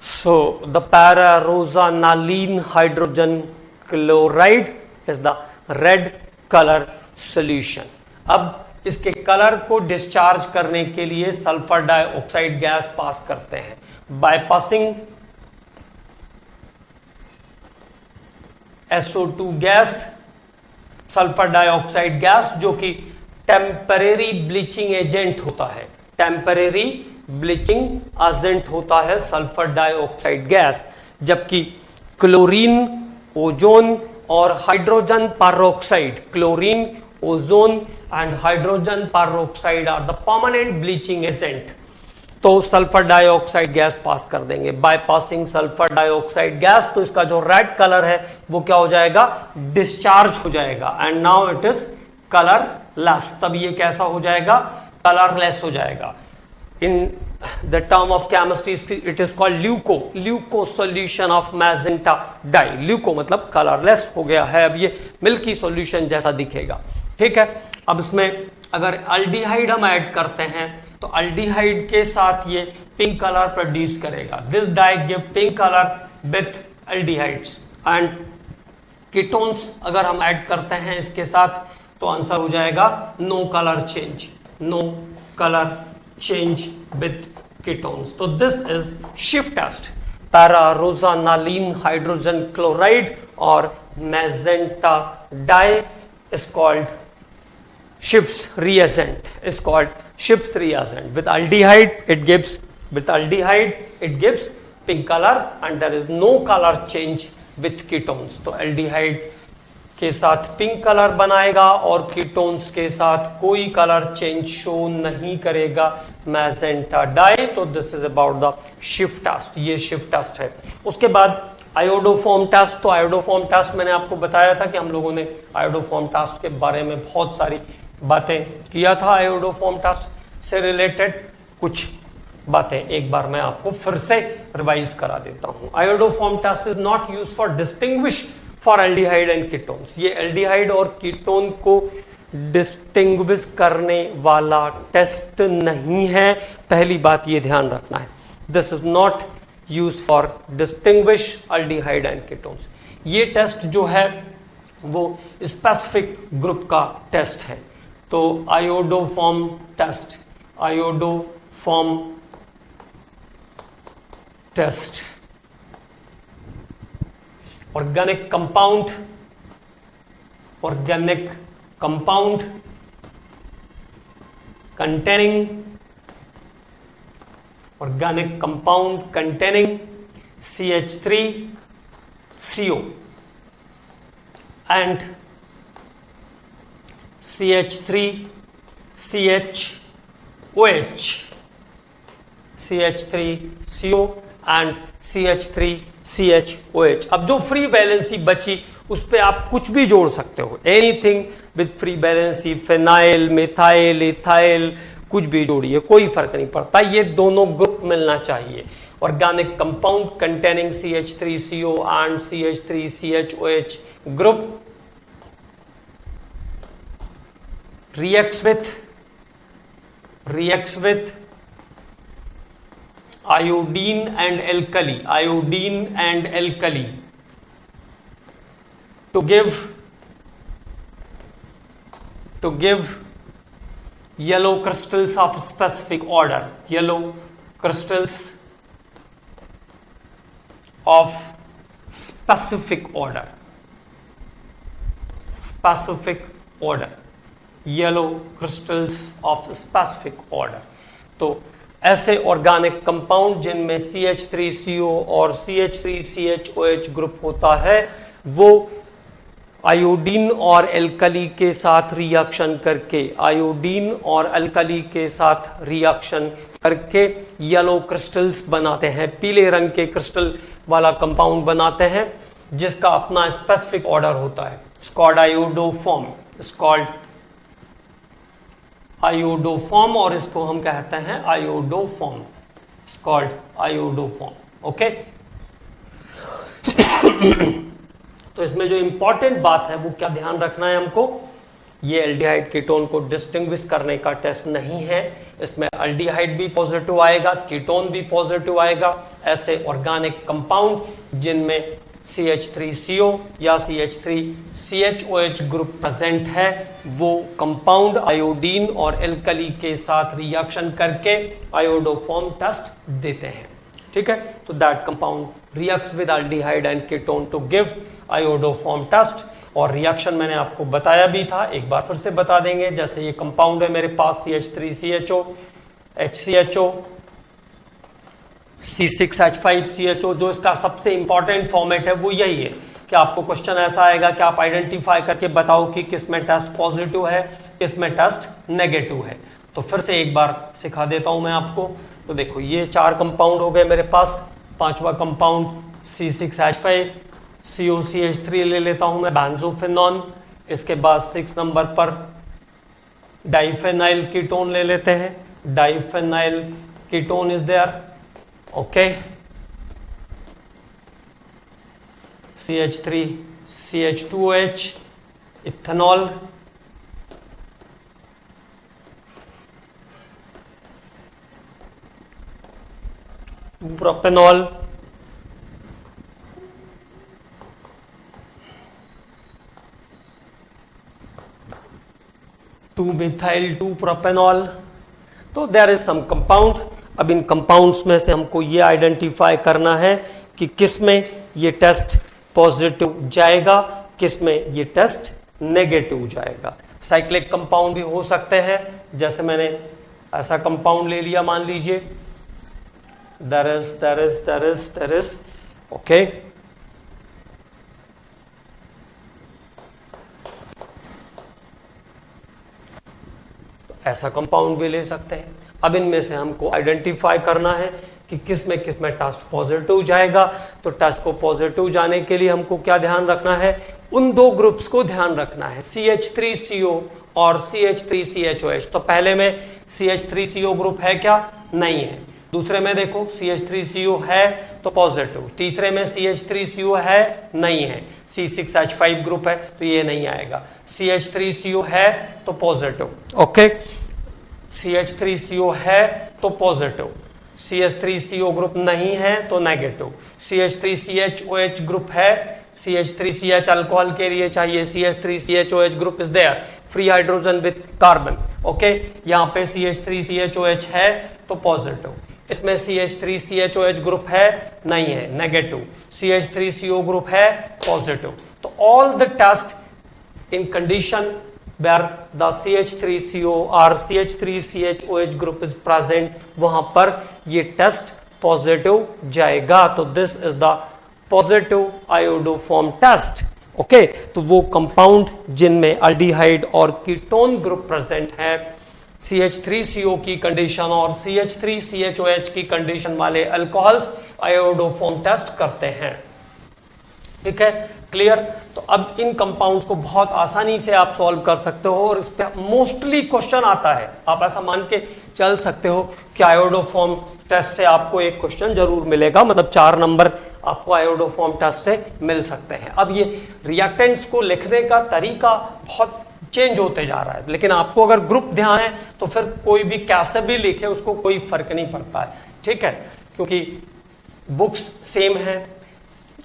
S1: So the pararosaniline hydrogen chloride is the red colour solution. अब इसके colour को discharge करने के लिए सल्फर डाइऑक्साइड गैस पास करते हैं, bypassing SO2 gas, sulphur dioxide gas, जो कि टेम्परेरी ब्लीचिंग एजेंट होता है, टेम्परेरी ब्लीचिंग एजेंट होता है सल्फर डाइऑक्साइड गैस, जबकि क्लोरीन, ओजोन और hydrogen peroxide, chlorine, ozone and hydrogen peroxide are the permanent bleaching agent. तो सल्फर डाइऑक्साइड गैस पास कर देंगे, बाईपासिंग सल्फर डाइऑक्साइड गैस, तो इसका जो रेड कलर है वो क्या हो जाएगा, डिस्चार्ज हो जाएगा, and now it is colourless. तब ये कैसा हो जाएगा, कलरलेस हो जाएगा। In the term of chemistry it is called leuco solution of magenta dye. Leuco मतलब कलरलेस हो गया है, अब ये मिल्की सॉल्यूशन जैसा दिखेगा, ठीक है। अब इसमें अगर अल्डिहाइड हम ऐड करते हैं तो अल्डिहाइड के साथ ये पिंक कलर प्रोड्यूस करेगा। This dye give pink colour with aldehydes, and ketones अगर हम ऐड करते हैं इसके साथ तो आंसर हो जाएगा no colour change with ketones. तो दिस इज शिफ्ट टेस्ट, पैरारोजानालिन हाइड्रोजन क्लोराइड और magenta dye is called Schiff's reagent, is called Schiff's reagent. With aldehyde it gives pink color and there is no color change with ketones. तो aldehyde के साथ pink colour बनाएगा और ketones के साथ कोई colour change show नहीं करेगा मैजेंटा डाई। तो दिस इज अबाउट द शिफ्ट टेस्ट, ये शिफ्ट टेस्ट है। उसके बाद आयोडोफॉर्म टेस्ट। तो आयोडोफॉर्म टेस्ट मैंने आपको बताया था कि हम लोगों ने आयोडोफॉर्म टेस्ट के बारे में बहुत सारी बातें किया था। आयोडोफॉर्म टेस्ट से रिलेटेड कुछ बातें एक बार मैं आपको फिर से रिवाइज करा देता हूं। Iodoform test is not use for distinguish for aldehyde and ketones. ये एल्डिहाइड और कीटोन को डिस्टिंग्विश करने वाला टेस्ट नहीं है, पहली बात ये ध्यान रखना है। This is not use for distinguish aldehyde and ketones. ये टेस्ट जो है वो स्पेसिफिक ग्रुप का टेस्ट है। तो iodoform test, iodoform test organic compound containing CH3CO and CH3CO and CH3CHOH। अब जो फ्री वैलेंसी बची उस पे आप कुछ भी जोड़ सकते हो, anything with free valency, phenyl, methyl, ethyl, कुछ भी जोड़िए, कोई फर्क नहीं पड़ता, ये दोनों ग्रुप मिलना चाहिए। Organic compound containing CH3CO and CH3CHOH group reacts with iodine and alkali to give yellow crystals of specific order, yellow crystals of specific order, yellow crystals of specific order। तो ऐसे ऑर्गेनिक कंपाउंड जिनमें CH3CO और CH3CHOH group होता है वो iodine और alkali के साथ रिएक्शन करके, आयोडीन और एल्कली के साथ रिएक्शन करके येलो क्रिस्टल्स बनाते हैं, पीले रंग के क्रिस्टल वाला कंपाउंड बनाते हैं जिसका अपना स्पेसिफिक ऑर्डर होता है, स्कॉल्ड आयोडोफॉर्म, स्कॉल्ड आयोडोफॉर्म, और इसको हम कहते हैं आयोडोफॉर्म, स्कॉल्ड आयोडोफॉर्म। ओके तो इसमें जो इंपॉर्टेंट बात है वो क्या ध्यान रखना है हमको, ये एल्डिहाइड कीटोन को डिस्टिंग्विश करने का टेस्ट नहीं है, इसमें एल्डिहाइड भी पॉजिटिव आएगा, कीटोन भी पॉजिटिव आएगा। ऐसे ऑर्गेनिक कंपाउंड जिनमें CH3CO या CH3CHOH ग्रुप प्रेजेंट है वो कंपाउंड आयोडीन और एल्कली के साथ रिएक्शन करके आयोडोफॉर्म टेस्ट देते हैं। ठीक है, तो that compound reacts with aldehyde and ketone to give iodoform test. और रिएक्शन मैंने आपको बताया भी था, एक बार फिर से बता देंगे। जैसे ये कंपाउंड है मेरे पास CH3CHO, HCHO, C6H5CHO, जो इसका सबसे इंपॉर्टेंट फॉर्मेट है वो यही है कि आपको क्वेश्चन ऐसा आएगा कि आप आइडेंटिफाई करके बताओ कि किस में टेस्ट पॉजिटिव है, किस में टेस्ट नेगेटिव है। तो फिर से एक बार सिखा देता हूं मैं आपको। तो देखो ये 4 कंपाउंड हो गए मेरे पास, 5वां कंपाउंड C6H5 COCH3 ले लेता हूं मैं, बेंजोफिनॉन। इसके बाद 6 नंबर पर डाइफेनाइल कीटोन ले लेते हैं, diphenyl ketone is there. Okay, CH3 CH2OH ethanol, propanol, methyl 2 propanol. तो देयर इज सम कंपाउंड। अब इन कंपाउंड्स में से हमको ये आइडेंटिफाई करना है कि किस में ये टेस्ट पॉजिटिव जाएगा, किस में ये टेस्ट नेगेटिव जाएगा। साइक्लिक कंपाउंड भी हो सकते हैं, जैसे मैंने ऐसा कंपाउंड ले लिया, मान लीजिए there is ओके, ऐसा कंपाउंड भी ले सकते हैं। अब इनमें से हमको आइडेंटिफाई करना है कि किस में टेस्ट पॉजिटिव जाएगा। तो टेस्ट को पॉजिटिव जाने के लिए हमको क्या ध्यान रखना है, उन 2 ग्रुप्स को ध्यान रखना है, CH3CO और CH3CHOH। तो पहले में CH3CO ग्रुप है क्या, नहीं है। दूसरे में देखो CH3CO है तो पॉजिटिव, तीसरे में CH3CO है, नहीं है, C6H5 ग्रुप है तो ये नहीं आएगा। CH3CO है तो पॉजिटिव, ओके, CH3CO है तो पॉजिटिव, CH3CO ग्रुप नहीं है तो नेगेटिव, CH3CHOH ग्रुप है, CH3CH अल्कोहल के लिए चाहिए, CH3CHOH group is there, free hydrogen with carbon. Okay, यहाँ पे CH3CHOH है तो पॉजिटिव, इसमें CH3CHOH ग्रुप है, नहीं है, नेगेटिव, CH3CO ग्रुप है, पॉजिटिव। तो all the test in condition where the CH3CO or CH3CHOH group is present, वहां पर ये टेस्ट पॉजिटिव जाएगा। तो this is the positive iodoform test. Okay, तो वो कंपाउंड जिनमें एल्डिहाइड और कीटोन ग्रुप प्रेजेंट है, CH3CO की कंडीशन और CH3CHOH की कंडीशन वाले अल्कोहल्स आयोडोफॉर्म टेस्ट करते हैं। ठीक है, क्लियर। तो अब इन कंपाउंड्स को बहुत आसानी से आप सॉल्व कर सकते हो और इस पे मोस्टली क्वेश्चन आता है। आप ऐसा मान के चल सकते हो कि आयोडोफॉर्म टेस्ट से आपको एक क्वेश्चन जरूर मिलेगा, मतलब 4 नंबर आपको आयोडोफॉर्म टेस्ट से मिल सकते हैं। अब ये रिएक्टेंट्स को लिखने का तरीका बहुत चेंज होते जा रहा है, लेकिन आपको अगर ग्रुप ध्यान है तो फिर कोई भी कैसे भी लिखे उसको कोई फर्क नहीं पड़ता है। ठीक है, क्योंकि बुक्स सेम है,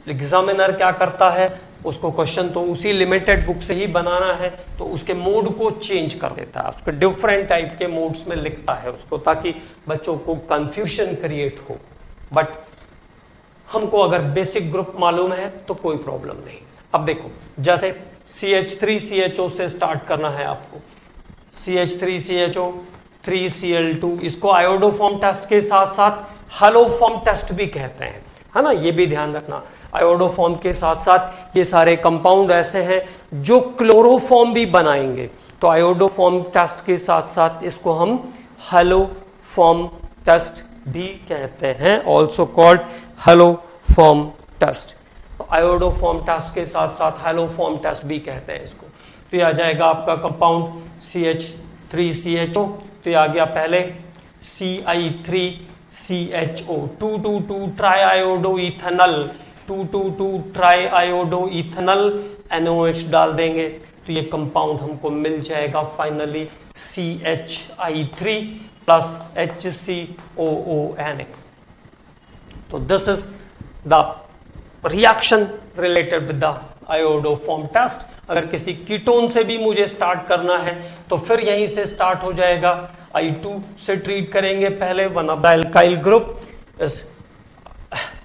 S1: एग्जामिनर क्या करता है, उसको क्वेश्चन तो उसी लिमिटेड बुक से ही बनाना है, तो उसके मोड को चेंज कर देता है, उसको डिफरेंट टाइप के मोड्स में लिखता है उसको, ताकि बच्चों को कंफ्यूजन क्रिएट हो। बट हमको अगर बेसिक ग्रुप मालूम है तो कोई प्रॉब्लम नहीं। अब देखो, जैसे CH3CHO से स्टार्ट करना है आपको, CH3CHO 3Cl2, इसको आयोडोफॉर्म टेस्ट के साथ साथ हलोफॉर्म टेस्ट भी कहते हैं, है ना, ये भी ध्यान रखना। आयोडोफॉर्म के साथ साथ ये सारे कंपाउंड ऐसे हैं जो क्लोरोफॉर्म भी बनाएंगे। तो आयोडोफॉर्म टेस्ट के साथ साथ इसको हम हैलोफॉर्म टेस्ट भी कहते हैं, ऑल्सो कॉल्ड हैलोफॉर्म टेस्ट। तो आयोडोफॉर्म टेस्ट के साथ साथ हैलोफॉर्म टेस्ट भी कहते हैं इसको। तो ये आ जाएगा आपका कंपाउंड CH3CHO। तो ये आ गया पहले Ci3CHO, 222 ट्राईआयोडोइथेनॉल, 222 ट्राईआयोडोइथेनॉल NOH डाल देंगे तो ये कंपाउंड हमको मिल जाएगा फाइनली CHI3 प्लस HCOONA। तो this is the reaction related with the iodoform test. अगर किसी कीटोन से भी मुझे स्टार्ट करना है तो फिर यहीं से स्टार्ट हो जाएगा। I2 से ट्रीट करेंगे पहले, one of the alkyl group is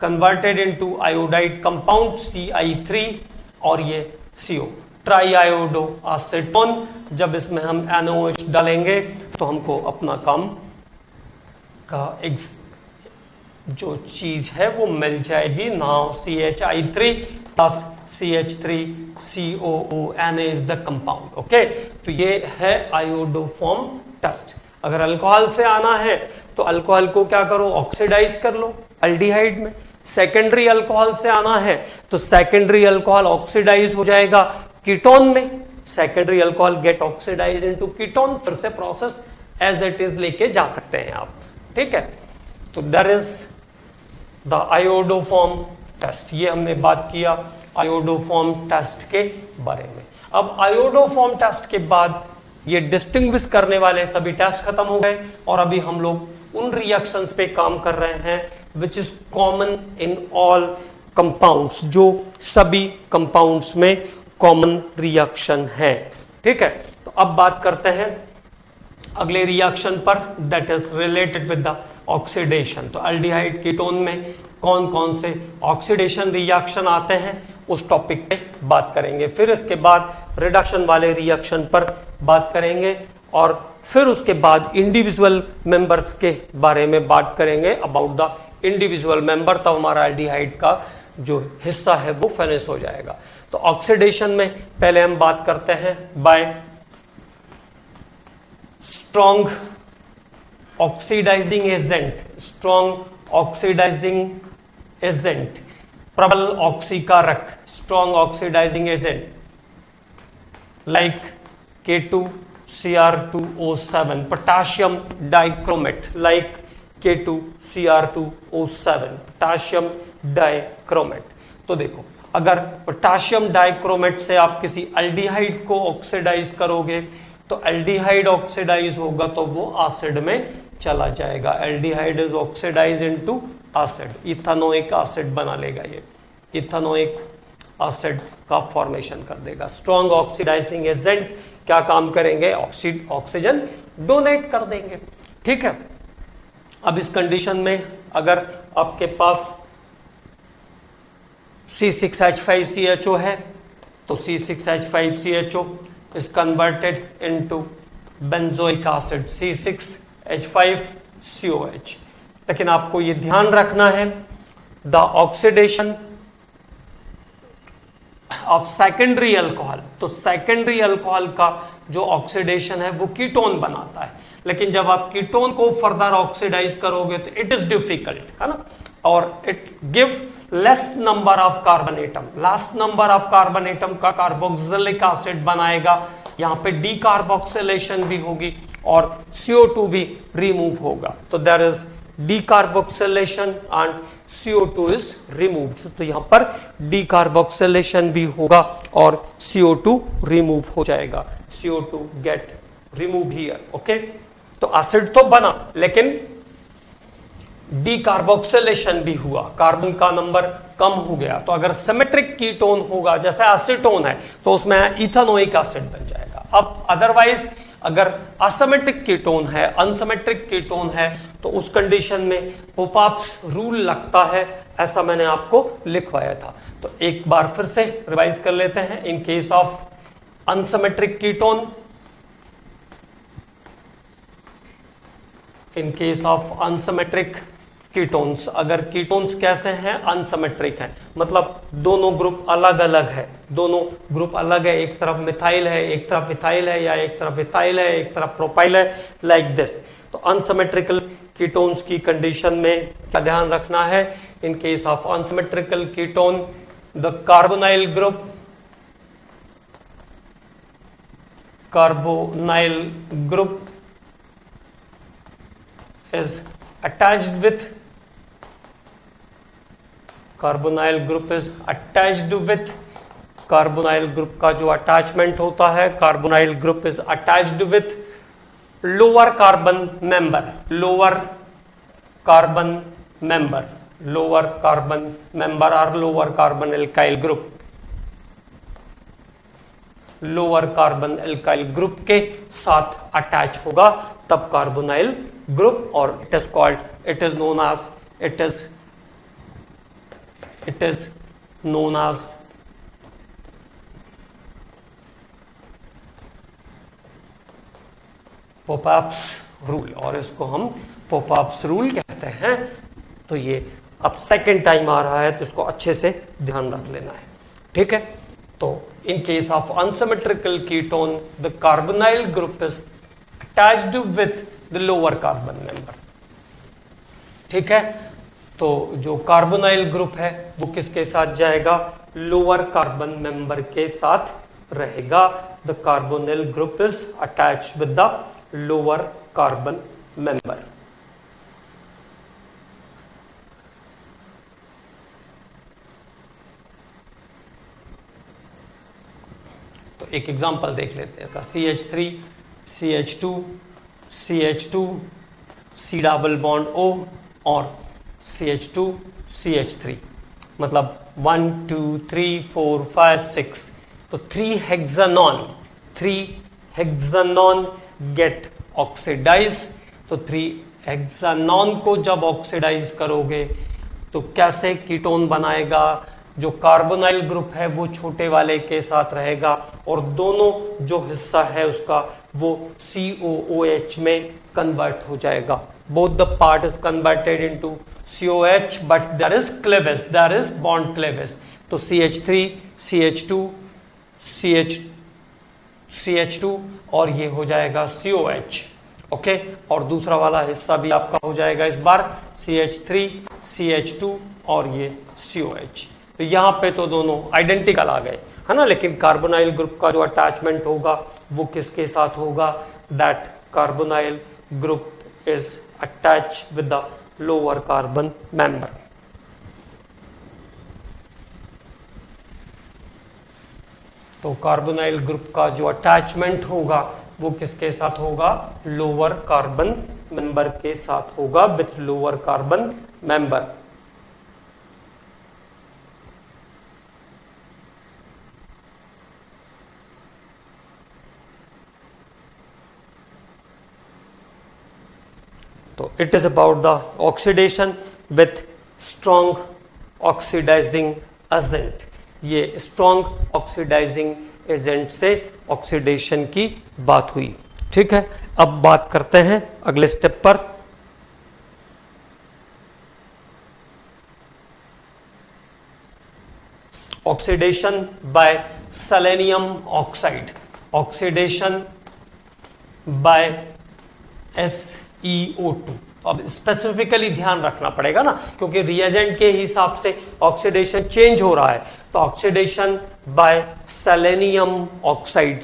S1: converted into iodide compound CI3 और ये CO ट्राईआयोडो एसीटोन। जब इसमें हम NOH डालेंगे तो हमको अपना काम का जो चीज है वो मिल जाएगी। Now CHI3 plus CH3COONA is the compound. Okay, तो ये है आयोडोफॉर्म टेस्ट। अगर अल्कोहल से आना है तो अल्कोहल को क्या करो, ऑक्सीडाइज कर लो अल्डिहाइड में। सेकेंडरी अल्कोहल से आना है तो सेकेंडरी अल्कोहल ऑक्सीडाइज हो जाएगा कीटोन में। Secondary alcohol get oxidize into ketone, फिर से प्रोसेस एज इट इज लेके जा सकते हैं आप। ठीक है, तो that is the iodoform test. ये हमने बात किया आयोडोफॉर्म टेस्ट के बारे में। अब आयोडोफॉर्म टेस्ट के बाद ये डिस्टिंग्विश करने वाले सभी टेस्ट खत्म हो गए और अभी हम लोग उन रिएक्शंस पे काम कर रहे हैं which is common in all compounds, जो सभी कंपाउंड्स में कॉमन रिएक्शन है। ठीक है, तो अब बात करते हैं अगले रिएक्शन पर, that is related with the oxidation. तो अल्डिहाइड कीटोन में कौन कौन से ऑक्सीडेशन रिएक्शन आते हैं उस टॉपिक पे बात करेंगे। फिर इसके बाद रिडक्शन वाले रिएक्शन पर बात करेंगे और फिर उसके बाद इंडिविजुअल मेंबर्स के बारे में बात करेंगे, अबाउट द इंडिविजुअल मेंबर। तब हमारा एल्डिहाइड का जो हिस्सा है वो फिनिश हो जाएगा। तो ऑक्सीडेशन में पहले हम बात करते हैं by strong oxidizing agent. Strong oxidizing agent, प्रबल ऑक्सीकारक, strong oxidizing agent like K2Cr2O7, potassium dichromate like K2Cr2O7, potassium dichromate. तो देखो, अगर पोटाशियम डाइक्रोमेट से आप किसी एल्डिहाइड को ऑक्सीडाइज करोगे तो एल्डिहाइड ऑक्सीडाइज होगा तो वो एसिड में चला जाएगा। Aldehyde is oxidize into acid, ethanoic acid बना लेगा, ये इथेनोइक एसिड का फॉर्मेशन कर देगा। स्ट्रॉन्ग ऑक्सीडाइजिंग एजेंट क्या काम करेंगे, ऑक्सीजन डोनेट कर देंगे। ठीक है, अब इस कंडीशन में अगर आपके पास C6H5CHO है तो C6H5CHO is converted into benzoic acid C6H5COH। लेकिन आपको ये ध्यान रखना है the oxidation of secondary alcohol. तो सेकेंडरी अल्कोहल का जो ऑक्सीडेशन है वो कीटोन बनाता है, लेकिन जब आप कीटोन को फर्दर ऑक्सीडाइज करोगे तो इट इज डिफिकल्ट, है ना, और it give less number of carbon atom. Last number of carbon atom का कार्बोक्सिलिक एसिड बनाएगा, यहां पे डीकार्बोक्सिलेशन भी होगी और CO2 भी रिमूव होगा। तो there is decarboxylation and CO2 is removed. तो यहां पर डीकार्बोक्सिलेशन भी होगा और CO2 रिमूव हो जाएगा। CO2 get remove here. Okay, तो एसिड तो बना लेकिन डीकार्बोक्सिलेशन भी हुआ, कार्बन का नंबर कम हो गया। तो अगर सिमेट्रिक कीटोन होगा जैसे एसीटोन है तो उसमें इथेनोइक एसिड बन जाएगा। अब अदरवाइज अगर असिमेट्रिक कीटोन है, अनसिमेट्रिक कीटोन है, तो उस कंडीशन में पोपाप्स रूल लगता है, ऐसा मैंने आपको लिखवाया था। तो एक बार फिर से रिवाइज कर लेते हैं। इन case of unsymmetric ketone, in case of unsymmetric ketones, अगर कीटोन्स कैसे हैं, अनसिमेट्रिक हैं, मतलब दोनों ग्रुप अलग अलग है, दोनों ग्रुप अलग है, एक तरफ मिथाइल है, एक तरफ इथाइल है, या एक तरफ इथाइल है, एक तरफ प्रोपाइल है, लाइक दिस। तो अनसिमेट्रिकल कीटोन्स की कंडीशन में क्या ध्यान रखना है, in case of unsymmetrical ketone the carbonyl group is attached with carbonyl group का जो अटैचमेंट होता है, carbonyl group is attached with lower carbon member और लोअर कार्बन एल्काइल ग्रुप के साथ अटैच होगा, तब कार्बोनाइल ग्रुप, और it is known as Popoff's rule, और इसको हम पोपअप्स रूल कहते हैं। तो ये अब सेकंड टाइम आ रहा है, तो इसको अच्छे से ध्यान रख लेना है, ठीक है। तो इन case of unsymmetrical ketone the carbonyl group is attached with the lower carbon member, ठीक है। तो जो कार्बोनाइल ग्रुप है वो किसके साथ जाएगा, लोअर कार्बन मेंबर के साथ रहेगा। The carbonyl group is attached with the lower carbon member. तो एक एग्जांपल देख लेते हैं, CH3 CH2 CH2 C double bond O और CH2 CH3, मतलब 1 2 3 4 5 6, तो 3 हेक्सानॉन गेट ऑक्सीडाइज। तो 3 हेक्सानॉन को जब ऑक्सीडाइज करोगे तो कैसे कीटोन बनाएगा, जो कार्बोनाइल ग्रुप है वो छोटे वाले के साथ रहेगा, और दोनों जो हिस्सा है उसका वो COOH में कन्वर्ट हो जाएगा। Both the part is converted into COH, but there is cleavage, there is bond cleavage. तो CH3 CH2 CH2 और ये हो जाएगा COH, ओके। और दूसरा वाला हिस्सा भी आपका हो जाएगा इस बार CH3 CH2 और ये COH। तो यहाँ पे तो दोनों आइडेंटिकल आ गए, है ना, लेकिन कार्बोनाइल ग्रुप का जो अटैचमेंट होगा वो किसके साथ होगा, that carbonyl group is attached with the lower carbon member. तो कार्बोनाइल ग्रुप का जो अटैचमेंट होगा वो किसके साथ होगा, लोअर कार्बन मेंबर के साथ होगा, विथ लोअर कार्बन मेंबर। तो it is about the oxidation with strong oxidizing agent. ये स्ट्रॉन्ग ऑक्सीडाइजिंग एजेंट से ऑक्सीडेशन की बात हुई, ठीक है। अब बात करते हैं अगले स्टेप पर। Oxidation by selenium oxide, oxidation by SeO2। अब स्पेसिफिकली ध्यान रखना पड़ेगा ना, क्योंकि रिएजेंट के हिसाब से ऑक्सीडेशन चेंज हो रहा है। तो oxidation by selenium oxide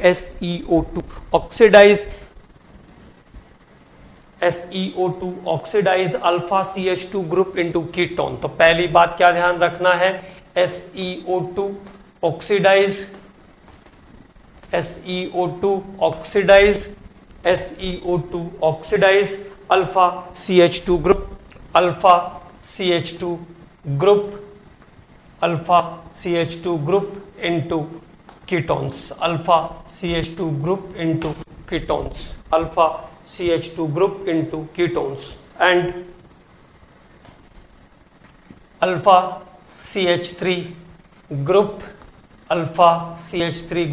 S1: SeO2 oxidize SeO2 oxidize alpha CH2 group into ketone. तो पहली बात क्या ध्यान रखना है, SeO2 oxidize alpha CH2 group into ketones, alpha CH2 group into ketones, and alpha CH3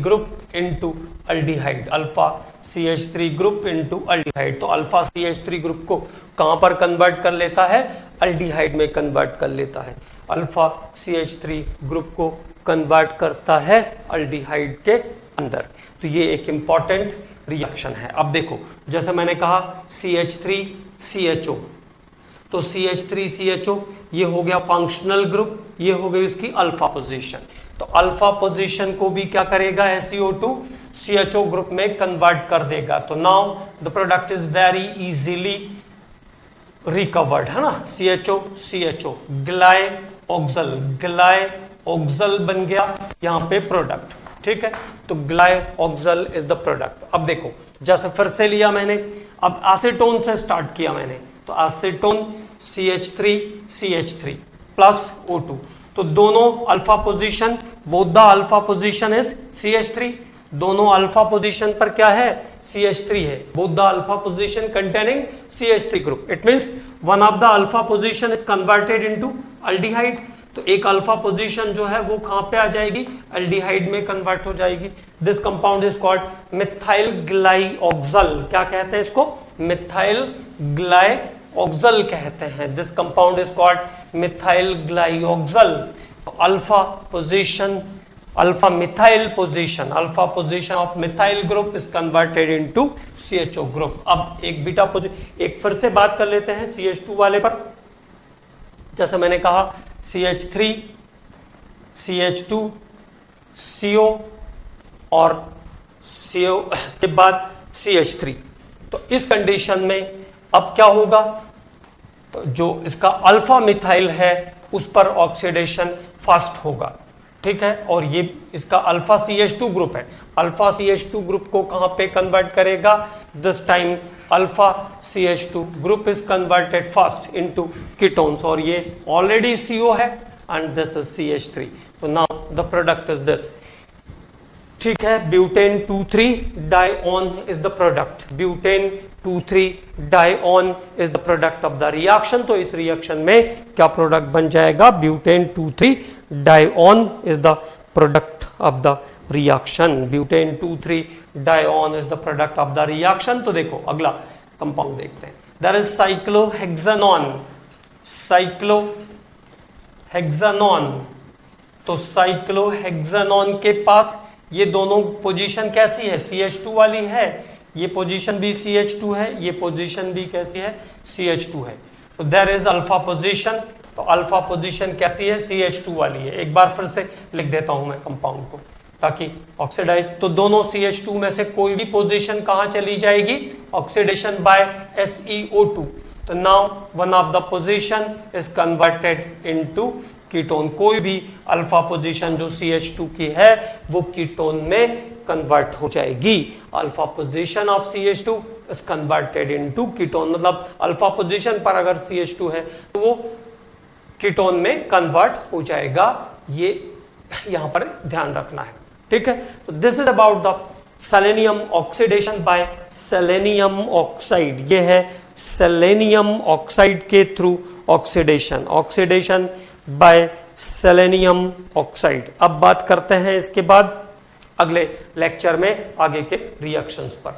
S1: group into aldehyde, alpha CH3 group into aldehyde. तो alpha CH3 group को कहां पर कन्वर्ट कर लेता है? अल्डिहाइड में कन्वर्ट कर लेता है। अल्फा CH3 ग्रुप को कन्वर्ट करता है अल्डिहाइड के अंदर। तो ये एक इंपॉर्टेंट रिएक्शन है। अब देखो, जैसे मैंने कहा CH3CHO, तो CH3CHO ये हो गया फंक्शनल ग्रुप, ये हो गई उसकी अल्फा पोजीशन। तो अल्फा पोजीशन को भी क्या करेगा? SiO2 CHO ग्रुप में कन्वर्ट कर देगा। तो now the product is very easily recovered, है ना। CHO ग्लाइऑक्सल बन गया यहाँ पे प्रोडक्ट, ठीक है। तो ग्लाइऑक्सल इज द प्रोडक्ट। अब देखो, जैसे फिर से लिया मैंने, अब एसीटोन से स्टार्ट किया मैंने, तो एसीटोन CH3CH3 प्लस O2, तो दोनों alpha position, both the alpha position is CH3, दोनों अल्फा पोजीशन पर क्या है? CH3 है। Both the alpha position containing CH3 group, it means one of the alpha position is converted into aldehyde. तो एक alpha position जो है वो कहां पे आ जाएगी? अल्डिहाइड में कन्वर्ट हो जाएगी। This compound is called methyl glyoxal. क्या कहते हैं इसको? मिथाइल ग्लाइऑक्सल कहते हैं। This compound is called methyl glyoxal. Alpha position, alpha methyl position, alpha position of methyl group is converted into CHO group. अब एक बीटा पोजीशन, एक फिर से बात कर लेते हैं CH2 वाले पर। जैसे मैंने कहा CH3 CH2 CO और CO के बाद CH3। तो इस कंडीशन में अब क्या होगा? तो जो इसका अल्फा मिथाइल है उस पर ऑक्सीडेशन फास्ट होगा, ठीक है। और ये इसका अल्फा CH2 ग्रुप है, अल्फा CH2 ग्रुप को कहां पे कन्वर्ट करेगा? This time alpha CH2 group is converted fast into ketones, और ये ऑलरेडी CO है एंड दिस इज CH3। तो now the product is this, ठीक है। Butane 2,3 dione is the product, butane 2,3 dione is the product of the reaction. तो इस reaction में क्या प्रोडक्ट बन जाएगा? Butane 2,3 dione is the product of the reaction. Butane 2,3 dione is the product of the reaction. तो देखो अगला compound देखते हैं। There is cyclohexanone, cyclohexanone. तो साइक्लोहेक्सानॉन के पास ये दोनों पोजीशन कैसी है? CH2 वाली है। ये पोजीशन भी CH2 है, ये पोजीशन भी कैसी है? CH2 है। तो देयर इज अल्फा पोजीशन, तो अल्फा पोजीशन कैसी है? CH2 वाली है। एक बार फिर से लिख देता हूं मैं कंपाउंड को ताकि ऑक्सीडाइज, तो दोनों CH2 में से कोई भी पोजीशन कहां चली जाएगी? Oxidation by SeO2। तो now one of the position is converted into ketone. कोई भी अल्फा पोजीशन जो CH2 की है वो कीटोन में कन्वर्ट हो जाएगी। Alpha position of CH2 is converted into ketone, मतलब अल्फा पोजीशन पर अगर CH2 है तो वो कीटोन में कन्वर्ट हो जाएगा। ये यहां पर ध्यान रखना है, ठीक है। तो this is about the selenium oxidation by selenium oxide. ये है सेलेनियम ऑक्साइड के through oxidation, oxidation by selenium oxide. अब बात करते हैं इसके बाद अगले लेक्चर में आगे के रिएक्शंस पर।